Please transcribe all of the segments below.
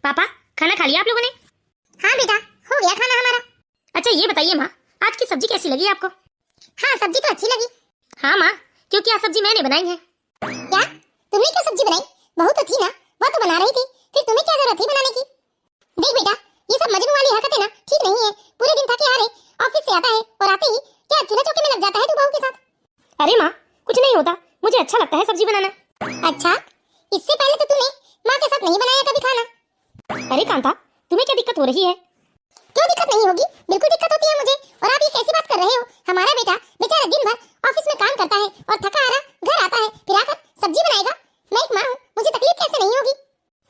पापा, खाना खा लिया आप लोगों ने? हाँ बेटा, हो गया खाना हमारा। अच्छा ये बताइए माँ, आज की सब्जी कैसी लगी आपको? हाँ, सब्जी तो अच्छी लगी। हाँ माँ, क्योंकि आज सब्जी मैंने बनाई है। क्या? तुमने क्या सब्जी बनाई? बहू तो थी ना, वो तो बना रही थी, फिर तुम्हें क्या जरूरत थी बनाने की? देख बेटा, ये सब मजनू वाली हरकतें ना ठीक नहीं है। पूरे दिन थके हारे ऑफिस से आता है और आते ही क्या चूल्हा चौके में लग जाता है तू बहू के साथ। अरे माँ, कुछ नहीं होता, मुझे अच्छा लगता है सब्जी बनाना। अच्छा, इससे पहले तो तूने माँ के साथ नहीं बनाया कभी खाना। अरे कांता, तुम्हें क्या दिक्कत हो रही है? क्यों दिक्कत नहीं होगी? बिल्कुल दिक्कत होती है मुझे। और आप ये कैसी बात कर रहे हो? हमारा बेटा बेचारा दिन भर ऑफिस में काम करता है और थका हारा घर आता है, फिर आकर सब्जी बनाएगा। मैं एक माँ हूँ, मुझे तकलीफ कैसे नहीं होगी?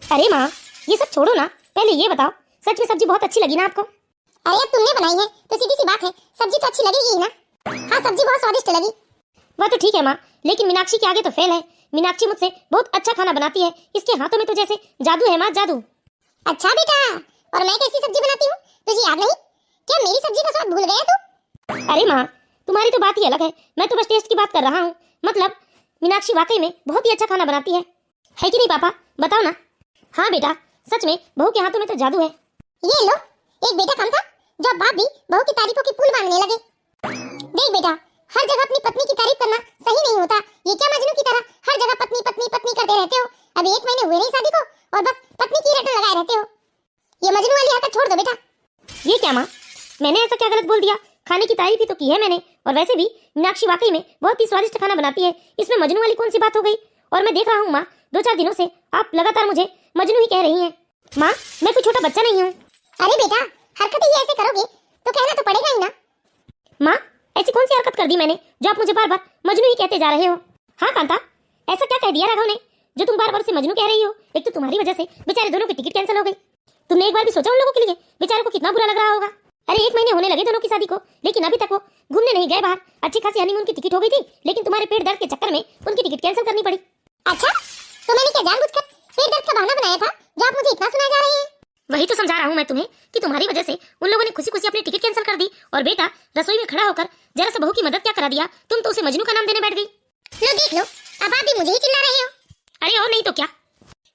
अरे माँ, ये सब छोड़ो ना, पहले ये बताओ, सच में सब्जी बहुत अच्छी लगी ना आपको? अरे अब तुमने बनाई है तो सीधी सी बात है, सब्जी तो अच्छी लगेगी ही ना। हाँ, सब्जी बहुत स्वादिष्ट लगी। वह तो ठीक है माँ, लेकिन मीनाक्षी के आगे तो फेल है। मीनाक्षी मुझसे बहुत अच्छा खाना बनाती है, इसके हाथों में तो जैसे जादू है माँ, जादू। अच्छा बेटा, और मैं कैसी सब्जी बनाती हूँ तुझे याद नहीं? क्या मेरी सब्जी का स्वाद भूल गया तू? अरे माँ, तुम्हारी तो बात ही अलग है, मैं तो बस टेस्ट की बात कर रहा हूँ। मतलब मीनाक्षी वाकई में बहुत ही अच्छा खाना बनाती है कि नहीं पापा? बताओ ना। हाँ बेटा, सच में बहू के हाथों में तो जादू है। ये लो, एक बेटा कम था जो बाप भी बहू की तारीफों की पुल बांधने लगे। देख बेटा, हर जगह अपनी पत्नी की तारीफ करना सही नहीं होता। ये क्या मजनू की तरह हर जगह पत्नी पत्नी पत्नी करते रहते हो? अभी 1 महीने हुए नहीं शादी को और बस पत्नी की रटन लगाए रहते हो। ये मजनू वाली हरकत छोड़ दो बेटा। ये क्या माँ, मैंने ऐसा क्या गलत बोल दिया? खाने की तारीफ ही तो की है मैंने। और वैसे भी मीनाक्षी वाकई में बहुत ही स्वादिष्ट खाना बनाती है, इसमें मजनू वाली कौन सी बात हो गई? और मैं देख रहा हूँ माँ, 2-4 दिनों से आप लगातार मुझे मजनू ही कह रही हैं। माँ, मैं कोई छोटा बच्चा नहीं हूँ। अरे बेटा, हरकतें ही ऐसे करोगे तो कहना तो पड़ेगा ही ना। माँ, ऐसी कौन सी हरकत कर दी मैंने जो आप मुझे बार बार मजनू ही कहते जा रहे हो? हाँ कांता, ऐसा क्या कह दिया राघव ने जो तुम बार बार उसे मजनू कह रही हो? एक तो तुम्हारी वजह से बेचारे दोनों की टिकट कैंसिल हो गई। तुमने एक बार भी सोचा उन लोगों के लिए बेचारों को कितना बुरा लग रहा होगा? अरे 1 महीने होने लगे दोनों की शादी को, लेकिन अभी तक वो घूमने नहीं गए बाहर। अच्छी खासी हनीमून की टिकट हो गई थी, लेकिन तुम्हारे पेट दर्द के चक्कर में उनकी टिकट कैंसिल करनी पड़ी। अच्छा, तो मैंने क्या जानबूझकर पेट दर्द का बहाना बनाया था जो आप मुझे इतना सुना जा रहे हैं? वही तो समझा रहा हूँ मैं तुम्हें कि तुम्हारी वजह से उन लोगों ने खुशी खुशी अपनी टिकट कैंसिल कर दी। और बेटा रसोई में खड़ा होकर जरा सा बहू की मदद क्या करा दिया, तुम तो उसे मजनू का नाम देने बैठ गई। लो देख लो, अब आप भी मुझे ही चिल्ला रहे हो। अरे और नहीं तो क्या।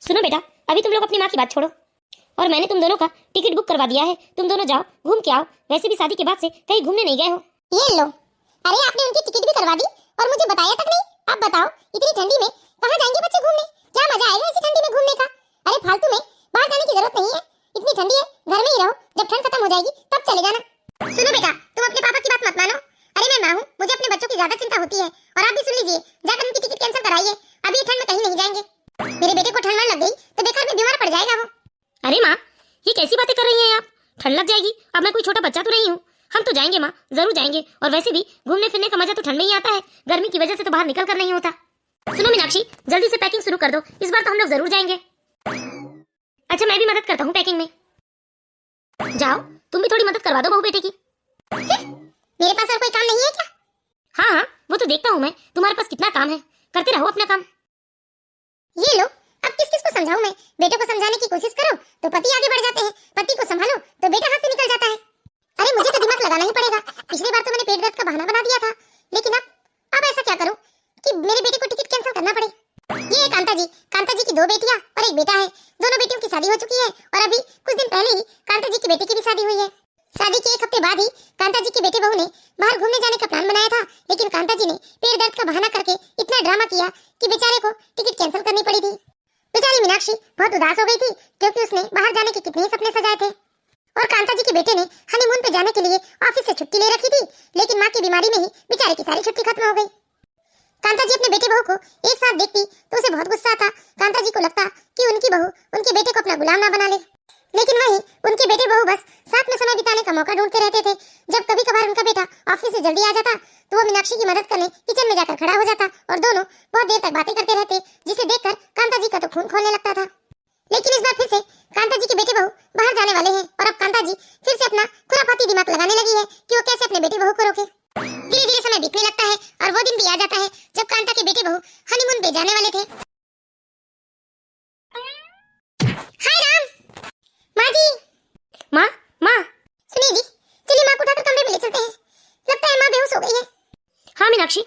सुनो बेटा, अभी तुम लोग अपनी माँ की बात छोड़ो और मैंने तुम दोनों का टिकट बुक करवा दिया है। तुम दोनों जाओ, घूम के आओ। वैसे भी शादी के बाद से कहीं घूमने नहीं गए हो। ये लो, अरे आपने उनकी टिकट भी करवा दी और मुझे बताया तक नहीं। अब बताओ, इतनी ठंडी में कहाँ जाएंगे बच्चे घूमने? क्या मजा आएगा ऐसी ठंडी में घूमने का? अरे फालतू में बाहर जाने की जरूरत नहीं है। इतनी ठंडी है, घर में ही रहो, जब ठंड खत्म हो जाएगी तब चले जाना। सुनो बेटा, तुम अपने पापा की बात मत मानो। अरे मैं माँ हूँ, मुझे अपने बच्चों की ज्यादा चिंता होती है। और आप भी सुन लीजिए, जाकर उनकी टिकट कैंसिल कराइए। अभी ठंड में कहीं नहीं जाएंगे। मेरे बेटे को ठंड लग गई तो बेकार में बीमार पड़ जाएगा वो। अरे माँ, ये कैसी बातें कर रही हैं आप? ठंड लग जाएगी? अब मैं कोई छोटा बच्चा तो नहीं हूँ। हम तो जाएंगे माँ, जरूर जाएंगे। और वैसे भी घूमने फिरने का मजा तो ठंड में ही आता है, गर्मी की वजह से तो बाहर निकल कर नहीं होता। सुनो मीनाक्षी, जल्दी से पैकिंग शुरू कर दो, इस बार तो हम लोग जरूर जाएंगे। अच्छा मैं भी मदद करता हूँ पैकिंग में। जाओ, तुम भी थोड़ी मदद करवा दो बहू बेटे की। मेरे पास और कोई काम नहीं है क्या? हाँ हाँ, वो तो देखता हूँ मैं, तुम्हारे पास कितना काम है। करते रहो अपना काम। ये लो, अब किस किस को समझाऊं मैं? बेटे को समझाने की कोशिश करो तो पति आगे बढ़ जाते हैं, पति को संभालो तो बेटा हाथ से निकल जाता है। अरे मुझे तो दिमाग लगाना ही पड़ेगा। पिछली बार तो मैंने पेट दर्द का बहाना बना दिया था, लेकिन अब ऐसा क्या करूं कि मेरे बेटे को टिकट कैंसिल करना पड़े? ये है कांता जी की 2 बेटियां और एक बेटा है। दोनों बेटियों की शादी हो चुकी है और अभी कुछ दिन पहले ही कांता जी की बेटे की भी शादी हुई है। शादी के 1 हफ्ते बाद ही कांता जी के बेटे बहू ने बाहर घूमने जाने का प्लान बनाया था, लेकिन कांता जी ने पेट दर्द का बहाना करके इतना ड्रामा किया कि बेचारे को टिकट कैंसिल करनी पड़ी थी। बेचारी मीनाक्षी बहुत उदास हो गई थी क्योंकि उसने बाहर जाने के कितने सपने सजाए थे। और कांता जी के बेटे ने हनीमून पे जाने के लिए ऑफिस से छुट्टी ले रखी थी, लेकिन माँ की बीमारी में ही बेचारे की सारी छुट्टी खत्म हो गई। कांता जी अपने बेटे बहू को एक साथ देखती तो उसे बहुत गुस्सा आता। कांता जी को लगता कि उनकी बहू उनके बेटे को अपना गुलाम ना बना ले, लेकिन वहीं उनके बेटे बहू बस साथ में समय बिताने का मौका ढूंढते रहते थे। जब कभी कभार उनका बेटा ऑफिस से जल्दी आ जाता तो वो मीनाक्षी की मदद करने किचन में जाकर खड़ा हो जाता और दोनों बहुत देर तक बातें करते रहते, जिसे देखकर कांता जी का तो खून खौलने लगता था। लेकिन इस बार फिर से कांता जी के बेटे बहू बाहर जाने वाले हैं और अब कांता जी फिर से अपना खुरापाती दिमाग लगाने लगी है कि वो कैसे अपने बेटे बहू को रोके। धीरे धीरे समय बीतने लगता है और वो दिन भी आ जाता है जब कांता के बेटे बहू हनीमून पे जाने वाले थे। हाय राम, माँ जी। माँ सुनिए जी, चलिए माँ को उठाकर कमरे में ले चलते हैं। लगता है माँ बेहोश हो गई है। हाँ मीनाक्षी।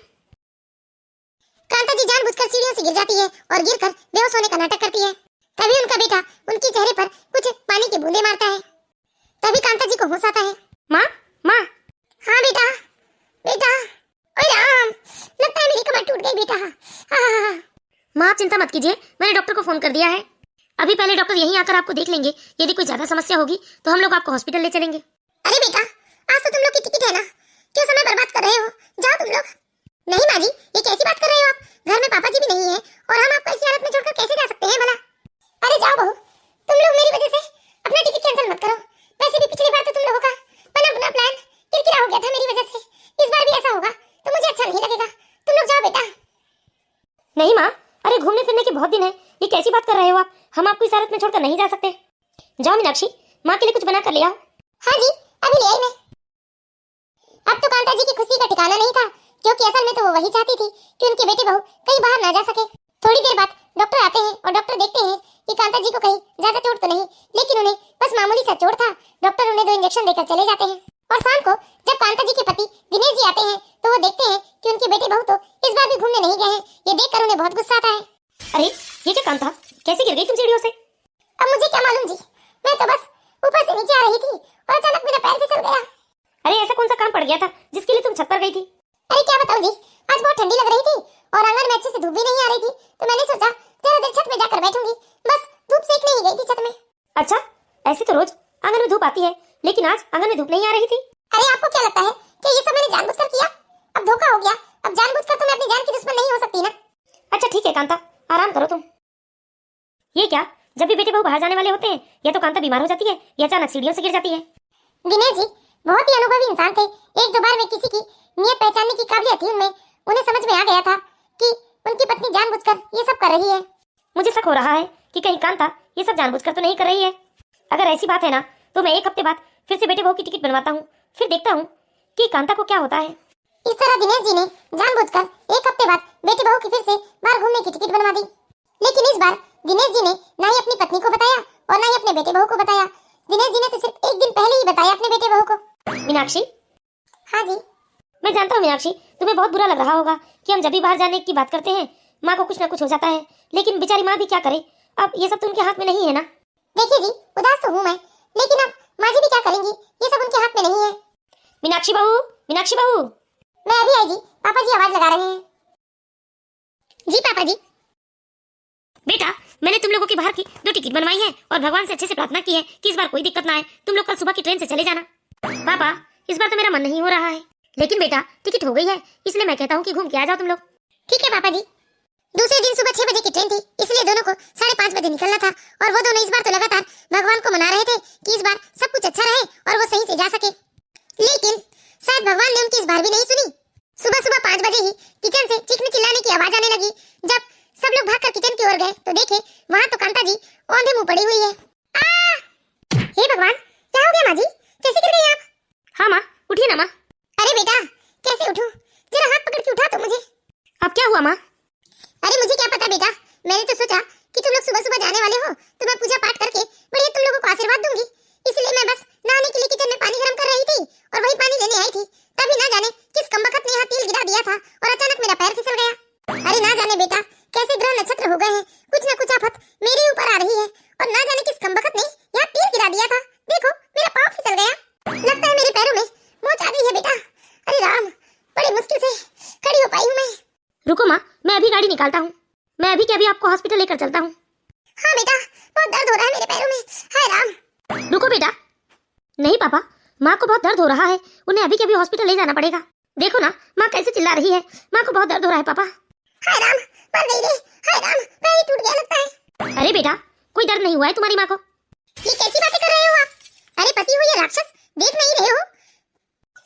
कांता जी जानबूझकर सीढ़ियों से गिर जाती है और गिरकर बेहोश होने का नाटक करती है। तभी उनका बेटा उनके चेहरे पर कुछ कीजिए, मैंने डॉक्टर को फोन कर दिया है। अभी पहले डॉक्टर यहीं आकर आपको देख लेंगे। यदि कोई ज्यादा समस्या होगी तो हम लोग आपको हॉस्पिटल ले चलेंगे। अरे बेटा, आज तो तुम लोग की टिकट है ना, क्यों समय बर्बाद कर रहे हो? जाओ तुम लोग। नहीं माँ जी, ये कैसी बात कर रहे हो आप? घर में पापा जी भी नहीं है और हम आपको ऐसी हालत में छोड़कर कैसे जा सकते हैं भला? अरे जाओ बहू, तुम लोग मेरी वजह से अपना टिकट कैंसिल मत करो। वैसे भी पिछली बार तो तुम लोगों का अपना प्लान किरकिरा हो गया था मेरी वजह से। इस बार भी ऐसा होगा तो मुझे अच्छा नहीं लगेगा। तुम लोग जाओ बेटा। नहीं माँ, अरे घूमने फिरने के बहुत दिन है, ये कैसी बात कर रहे हो आप? हम आपको इस हालत में छोड़कर नहीं जा सकते। जाओ मीनाक्षी, माँ के लिए कुछ बना कर ले आओ। हाँ जी, अभी ले आई मैं। अब तो कांता जी की खुशी का ठिकाना नहीं था, क्योंकि असल में तो वो वही चाहती थी कि उनके बेटे बहू कहीं बाहर ना जा सके। थोड़ी देर बाद डॉक्टर आते हैं और डॉक्टर देखते हैं कि कांता जी को कहीं ज्यादा चोट तो नहीं, लेकिन उन्हें बस मामूली सा चोट था। डॉक्टर उन्हें 2 इंजेक्शन देकर चले जाते हैं और शाम को जब कांता जी के पति दिनेश जी आते हैं तो वो देखते हैं कि उनके बेटे बहू तो इस बार भी घूमने नहीं गए हैं। ये देखकर उन्हें बहुत गुस्सा आता है। अरे ये क्या कांता, कैसे गिर गई तुम सीढ़ियों से? अब मुझे क्या मालूम जी, मैं तो बस ऊपर से नीचे आ रही थी और अचानक मेरा पैर फिसल गया। अरे ऐसा कौन सा काम पड़ गया था जिसके लिए तुम छत पर गई थी? अरे क्या बताऊं जी, आज बहुत ठंडी लग रही थी और आंगन में अच्छे से धूप भी नहीं आ रही थी, तो मैंने सोचा जरा देर छत में जाकर बैठूंगी। बस धूप सेकने ही गई थी छत में। अच्छा, ऐसे तो रोज आंगन में धूप आती है, लेकिन आज आंगन में धूप नहीं आ रही थी। अरे आपको क्या लगता है कि ये सब मैंने जानबूझकर किया? अब धोखा हो गया, अब जानबूझकर तो मैं अपनी जान की दुश्मन नहीं हो सकती ना। अच्छा ठीक है कांता, आराम करो तुम। ये क्या, जब भी बेटे बहू बाहर जाने वाले होते हैं या तो कांता बीमार हो जाती है या अचानक सीढ़ियों से गिर जाती है। दिनेश जी बहुत ही अनुभवी इंसान थे। 1-2 बार में किसी की नियत पहचानने की काबिलियत थी उनमें। उन्हें समझ में आ गया था कि उनकी पत्नी जानबूझकर ये सब कर रही है। मुझे शक हो रहा है कि कहीं कांता ये सब जानबूझकर तो नहीं कर रही है। अगर ऐसी बात है ना तो मैं 1 हफ्ते बाद फिर से बेटे बहू की टिकट बनवाता हूँ, फिर देखता हूँ कि कांता को क्या होता है। इस तरह दिनेश जी ने जानबूझकर 1 हफ्ते बाद बेटे बहू की फिर से बाहर घूमने की टिकट बनवा दी। लेकिन इस बार दिनेश जी ने ना ही अपनी पत्नी को बताया और ना ही अपने बेटे बहू को बताया। दिनेश जी ने तो सिर्फ 1 दिन पहले ही बताया अपने बेटे बहू को। मीनाक्षी, हाँ जी। मैं जानता हूँ मीनाक्षी, तुम्हें बहुत बुरा लग रहा होगा कि हम जब भी बाहर जाने की बात करते हैं माँ को कुछ ना कुछ हो जाता है, लेकिन बेचारी माँ भी क्या करे। अब ये सब तो उनके हाथ में नहीं है ना। देखिए जी, उदास तो हूँ मैं, लेकिन अब माँ जी भी क्या करेंगी, ये सब उनके हाथ में नहीं है। मीनाक्षी बहू, मीनाक्षी बहू। मैं अभी आई जी, पापा जी आवाज लगा रहे हैं। जी पापा जी। बेटा, मैंने तुम लोगों की बाहर की 2 टिकट बनवाई है और भगवान से अच्छे से प्रार्थना की है कि इस बार कोई दिक्कत ना आए। तुम लोग कल सुबह की ट्रेन से चले जाना। पापा, इस बार तो मेरा मन नहीं हो रहा है, लेकिन बेटा टिकट हो गई है, इसलिए मैं कहता हूँ कि घूम के आ जाओ तुम लोग। ठीक है पापा जी। दूसरे दिन सुबह 6 बजे की ट्रेन थी, इसलिए दोनों को 5:30 बजे निकलना था और वो दोनों इस बार तो लगातार भगवान को मना रहे थे कि इस बार सब कुछ अच्छा रहे और वो सही से जा सके। लेकिन शायद भगवान ने उनकी इस बार भी नहीं सुनी। सुबह 5 बजे ही किचन से चीखने चिल्लाने की आवाज आने लगी। जब सब लोग भागकर किचन की ओर गए तो देखे वहाँ तो कांता जी औंधे मुंह पड़ी हुई है। हे भगवान, क्या हो गया माँ जी, कैसे गिर गई आप? हाँ माँ, उठिए ना माँ। अरे बेटा, कैसे उठूं? जरा हाथ पकड़ के उठा तो मुझे। अब क्या हुआ माँ? अरे मुझे क्या पता बेटा, मैंने तो सोचा कि तुम लोग सुबह जाने वाले हो तो मैं पूजा पाठ करके बढ़िया तुम लोगों को आशीर्वाद दूंगी, इसलिए मैं बस नहाने के लिए किचन में पानी गर्म कर रही थी और वही पानी लेने आई थी। तभी ना जाने किस कमबख्त ने यहाँ तेल गिरा दिया था और अचानक मेरा पैर फिसल गया। अरे ना जाने बेटा कैसे ग्रह नक्षत्र हो गए हैं, कुछ ना कुछ आफत मेरे ऊपर आ रही है और ना जाने किस कमबख्त ने यहाँ तेल गिरा दिया था। देखो मेरा पाँव फिसल गया, लगता है मेरे पैरों में मोच आ गई है बेटा। अरे राम, बड़ी मुश्किल से खड़ी हो पाई हूँ मैं। रुको माँ, मैं अभी गाड़ी निकालता हूँ, मैं अभी के अभी आपको हॉस्पिटल लेकर चलता हूँ। हाँ बेटा, बहुत दर्द हो रहा है मेरे पैरों में। हाय राम। रुको बेटा। नहीं पापा, माँ को बहुत दर्द हो रहा है, उन्हें अभी के अभी हॉस्पिटल ले जाना पड़ेगा। देखो ना माँ कैसे चिल्ला रही है, माँ को बहुत दर्द हो रहा है पापा। हाय राम, मर गई रे। हाय राम, पैर ही टूट गया लगता है। अरे बेटा, कोई दर्द नहीं हुआ है तुम्हारी माँ को। ये कैसी बातें कर रहे हो आप? अरे पति हो या राक्षस, देख नहीं रहे हो?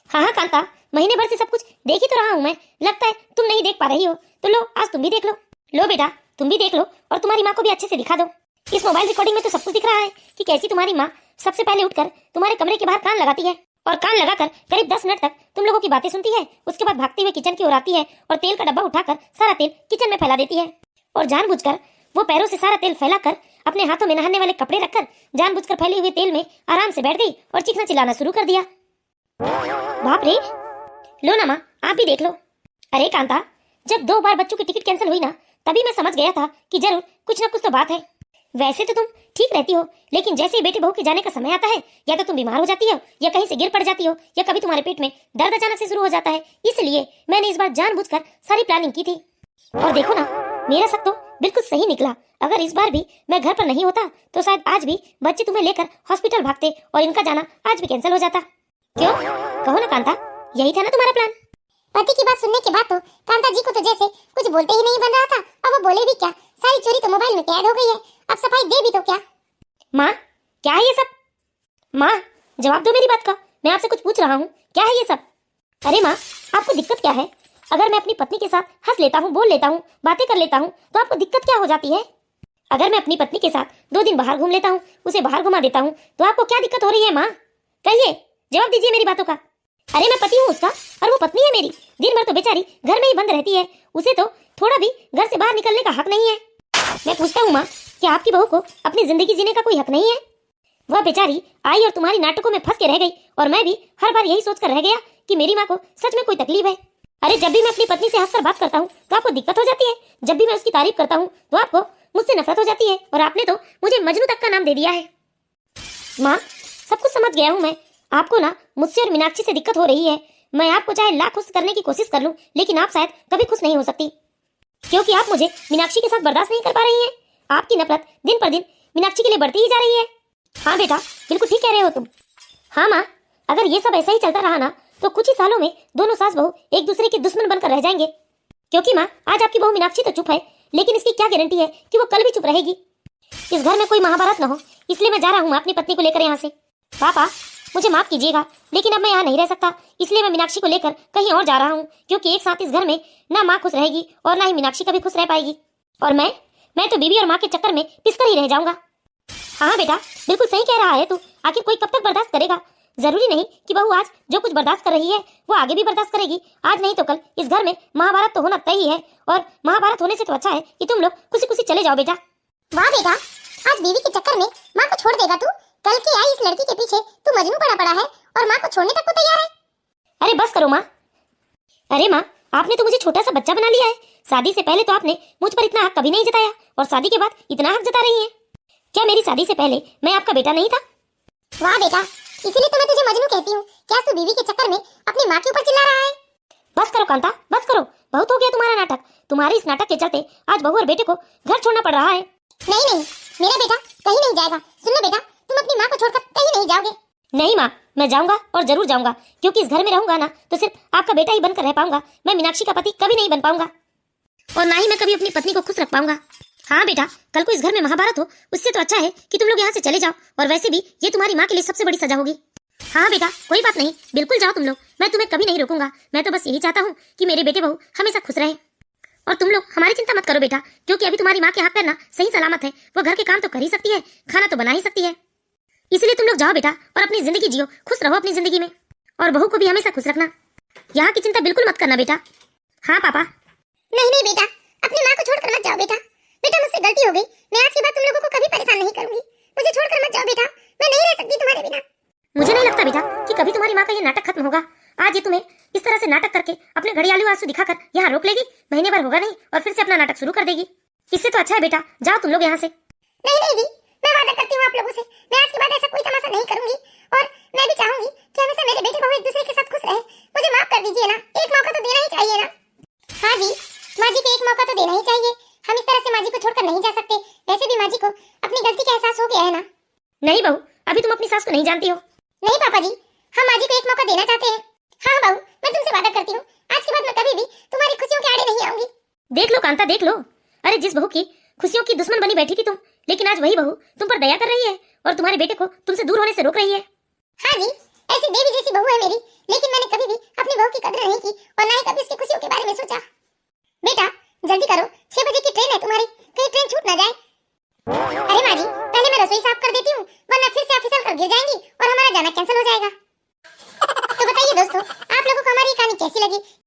हाँ हाँ कांता, महीने भर से सब कुछ देख ही तो रहा हूँ मैं, लगता है तुम नहीं देख पा रही हो, तो लो आज तुम भी देख लो। लो बेटा, तुम भी देख लो और तुम्हारी माँ को भी अच्छे से दिखा दो। इस मोबाइल रिकॉर्डिंग में तो सब कुछ दिख रहा है कि कैसी तुम्हारी माँ सबसे पहले उठकर तुम्हारे कमरे के बाहर कान लगाती है और कान लगाकर करीब 10 मिनट तक तुम लोगों की बातें सुनती है। उसके बाद भागती हुई किचन की ओर आती है और तेल का डब्बा उठाकर सारा तेल किचन में फैला देती है और जानबूझकर वो पैरों से सारा तेल फैलाकर अपने हाथों में नहाने वाले कपड़े रखकर जानबूझकर फैले हुए तेल में आराम से बैठ गई और चीखना चिल्लाना शुरू कर दिया। बाप रे, लो ना माँ आप भी देख लो। अरे कांता, जब 2 बार बच्चों की टिकट कैंसिल हुई ना तभी मैं समझ गया था कि जरूर कुछ ना कुछ तो बात है। वैसे तो तुम ठीक रहती हो, लेकिन जैसे ही बेटे बहू के जाने का समय आता है या तो तुम बीमार हो जाती हो या कहीं से गिर पड़ जाती हो या कभी तुम्हारे पेट में दर्द अचानक से शुरू हो जाता है। इसलिए मैंने इस बार जानबूझकर सारी प्लानिंग की थी। और देखो ना, मेरा शक तो बिल्कुल सही निकला। अगर इस बार भी मैं घर पर नहीं होता तो शायद आज भी बच्चे तुम्हें लेकर हॉस्पिटल भागते और इनका जाना आज भी कैंसिल हो जाता। क्यों, कहो ना कांता, यही था ना तुम्हारा प्लान? पति की बात सुनने के बाद तो कांता जी को तो जैसे कुछ बोलते ही नहीं बन रहा था। अब वो बोले भी क्या, सारी चोरी तो मोबाइल में कैद हो गई है, अब सफाई दे भी तो क्या। माँ, क्या है ये सब? माँ, जवाब दो मेरी बात का, मैं आपसे कुछ पूछ रहा हूँ, क्या है ये सब? अरे माँ, आपको दिक्कत क्या है? अगर मैं अपनी पत्नी के साथ हंस लेता हूँ, बोल लेता हूँ, बातें कर लेता हूँ तो आपको दिक्कत क्या हो जाती है? अगर मैं अपनी पत्नी के साथ 2 दिन बाहर घूम लेता हूँ, उसे बाहर घुमा देता हूँ तो आपको क्या दिक्कत हो रही है? माँ कहिए, जवाब दीजिए मेरी बातों का। अरे मैं पति हूँ उसका और वो पत्नी है मेरी। दिन भर तो बेचारी घर में ही बंद रहती है, उसे तो थोड़ा भी घर से बाहर निकलने का हक नहीं है। मैं पूछता हूँ माँ, क्या आपकी बहू को अपनी जिंदगी जीने का कोई हक नहीं है? वह बेचारी आई और तुम्हारी नाटकों में फंस के रह गई और मैं भी हर बार यही सोच कर रह गया कि मेरी माँ को सच में कोई तकलीफ है। अरे जब भी मैं अपनी पत्नी से हंसकर बात करता हूँ तो आपको दिक्कत हो जाती है, जब भी मैं उसकी तारीफ करता हूँ तो आपको मुझसे नफरत हो जाती है और आपने तो मुझे मजनू तक का नाम दे दिया है। माँ, सब कुछ समझ गया हूँ मैं, आपको ना मुझसे और मीनाक्षी से दिक्कत हो रही है। मैं आपको चाहे लाख खुश करने की कोशिश कर लूँ लेकिन आप शायद कभी खुश नहीं हो सकती, क्योंकि आप मुझे मीनाक्षी के साथ बर्दाश्त नहीं कर पा रही हैं। आपकी नफरत दिन पर दिन मीनाक्षी के लिए बढ़ती ही जा रही है। हाँ बेटा, बिल्कुल ठीक कह रहे हो तुम। हाँ माँ, अगर ये सब ऐसा ही चलता रहा ना तो कुछ ही सालों में दोनों सास बहू एक दूसरे के दुश्मन बनकर रह जाएंगे। क्योंकि माँ, आज आपकी बहू मीनाक्षी तो चुप है, लेकिन इसकी क्या गारंटी है कि वो कल भी चुप रहेगी? इस घर में कोई महाभारत न हो, इसलिए मैं जा रहा हूँ अपनी पत्नी को लेकर यहाँ से। पापा, मुझे माफ कीजिएगा, लेकिन अब मैं यहाँ नहीं रह सकता, इसलिए मैं मीनाक्षी को लेकर कहीं और जा रहा हूँ, क्योंकि एक साथ इस घर में ना माँ खुश रहेगी और ना ही मीनाक्षी कभी खुश रह पाएगी। और मैं तो बीवी और माँ के चक्कर में पिसकर ही रह जाऊंगा। हाँ बेटा, बिल्कुल सही कह रहा है तू। आखिर कोई कब तक बर्दाश्त करेगा? जरूरी नहीं कि बहू आज जो कुछ बर्दाश्त कर रही है वो आगे भी बर्दाश्त करेगी। आज नहीं तो कल इस घर में महाभारत तो होना तय ही है, और महाभारत होने से तो अच्छा है कि तुम लोग खुशी खुशी चले जाओ बेटा। वाह बेटा, आज बीवी के चक्कर में माँ को छोड़ देगा तू? कल की आई इस लड़की के पीछे तू मजनू पड़ा है और माँ को छोड़ने तक को तैयार है। अरे बस करो माँ। अरे माँ, आपने तो मुझे छोटा सा बच्चा बना लिया है। शादी से पहले तो आपने मुझ पर इतना हक कभी नहीं जताया और शादी के बाद इतना हक जता रही है। क्या मेरी शादी से पहले मैं आपका बेटा नहीं था? वाह बेटा, इसीलिए तो मैं तुझे मजनू कहती हूँ। क्या तू बीवी के चक्कर में अपनी माँ के ऊपर चिल्ला रहा है? बस करो कांता, बस करो, बहुत हो गया तुम्हारा नाटक। तुम्हारे इस नाटक के चलते आज बहू और बेटे को घर छोड़ना पड़ रहा है। नहीं, मेरा बेटा कहीं नहीं जाएगा। सुन लो बेटा, तुम अपनी माँ को छोड़कर कहीं नहीं जाओगे। नहीं माँ, मैं जाऊंगा और जरूर जाऊंगा, क्योंकि इस घर में रहूंगा ना तो सिर्फ आपका बेटा ही बनकर रह पाऊंगा। मैं मीनाक्षी का पति कभी नहीं बन पाऊंगा और ना ही मैं कभी अपनी पत्नी को खुश रख पाऊंगा। हाँ बेटा, कल को इस घर में महाभारत हो उससे तो अच्छा है कि तुम लोग यहाँ से चले जाओ, और वैसे भी ये तुम्हारी माँ के लिए सबसे बड़ी सजा होगी। हाँ बेटा, कोई बात नहीं, बिल्कुल जाओ तुम लोग, मैं तुम्हें कभी नहीं रोकूंगा। मैं तो बस यही चाहता हूँ कि मेरे बेटे बहू हमेशा खुश रहे। और तुम लोग हमारी चिंता मत करो बेटा, क्योंकि अभी तुम्हारी माँ के हाथ पैर ना सही सलामत है। वो घर के काम तो कर ही सकती है, खाना तो बना ही सकती है। इसलिए तुम लोग जाओ बेटा और अपनी जिंदगी जियो, खुश रहो अपनी जिंदगी में, और बहू को भी हमेशा खुश रखना। यहाँ की चिंता बिल्कुल मत करना बेटा। हाँ पापा। नहीं बेटा, अपनी माँ को छोड़कर मत जाओ बेटा। बेटा मुझसे गलती हो गई, मैं आज के बाद तुम लोगों को कभी परेशान नहीं करूंगी। मुझे छोड़कर मत जाओ बेटा, मैं नहीं रह सकती तुम्हारे बिना। मुझे नहीं लगता बेटा कि कभी तुम्हारी माँ का ये नाटक खत्म होगा। आज ये तुम्हें इस तरह से नाटक करके अपने घड़ियालू आंसू दिखाकर यहाँ रोक लेगी, महीने भर होगा नहीं और फिर से अपना नाटक शुरू कर देगी। इससे तो अच्छा है बेटा, जाओ तुम लोग यहाँ से। नहीं जी, मैं वादा करती हूँ आप लोगों से, मैं आज के बाद ऐसा कोई तमाशा नहीं करूंगी, और मैं भी चाहूंगी कि हमेशा मेरे बेटे बहू एक दूसरे के साथ खुश रहे। मुझे माफ कर दीजिए ना, एक मौका तो देना ही चाहिए ना। हाँ जी, माँ जी को एक मौका तो देना ही चाहिए। हम इस तरह से माँ जी को छोड़कर नहीं जा सकते। वैसे भी माँ जी को अपनी गलती का एहसास हो गया है ना। नहीं बहू, अभी तुम अपनी सास को नहीं जानती हो। नहीं पापा जी, हम माँ जी को एक मौका देना चाहते हैं। हाँ बहू, मैं तुमसे वादा करती हूँ, आज के बाद मैं कभी भी तुम्हारी खुशियों के आड़े नहीं आऊंगी। देख लो कांता, देख लो। अरे जिस बहू की खुशियों की दुश्मन बनी बैठी थी तुम, लेकिन आज वही बहू तुम पर दया कर रही है और तुम्हारे बेटे को तुमसे दूर होने से रोक रही है। हाँ जी, ऐसी देवी जैसी बहू है मेरी, लेकिन मैंने कभी भी अपनी बहू की कदर नहीं की और ना ही कभी उसकी खुशियों के बारे में सोचा। बेटा जल्दी करो, 6 बजे की ट्रेन है तुम्हारी, कहीं ट्रेन छूट ना जाए। अरे माँ जी, पहले मैं रसोई साफ कर देती हूँ, वरना फिर से आप फिसल कर गिर जाएंगी और हमारा जाना कैंसिल हो जाएगा। तो बताइए दोस्तों, आप लोगों को हमारी कहानी कैसी लगी?